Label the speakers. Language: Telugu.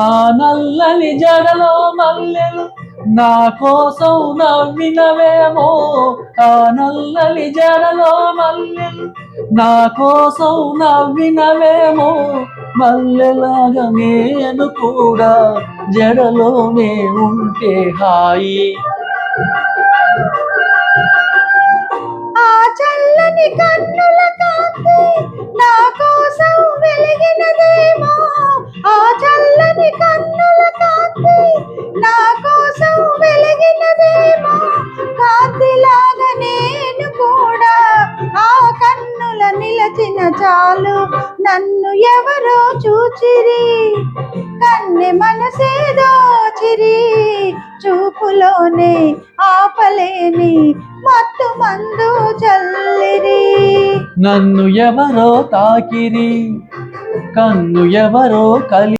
Speaker 1: ఆ నల్లని జడలో మల్లెలు నా కోసం నవ్వినవేమో. ఆ నల్లని జడలో మల్లెలు నా కోసం నవ్వినవేమో. మల్లెలాగా నేను కూడా జడలోనే ఉంటే హాయి.
Speaker 2: ఆ చల్లని కన్నుల కాంతి నా కోసం వెలిగినదేమో. ఆ చల్లని కన్నుల కాంతి నా కోసం వెలిగినదేమో. కాంతిలాగా నేను కూడా ఆ కన్నుల నిలచిన చాలు. నన్ను ఎవరో చూచిరి, కన్నె మనసేదో చిరి. చూపులోనే ఆపలేని మత్తు మందు చల్లిరి.
Speaker 1: నన్ను ఎవరో తాకిరి, కన్ను ఎవరో కలి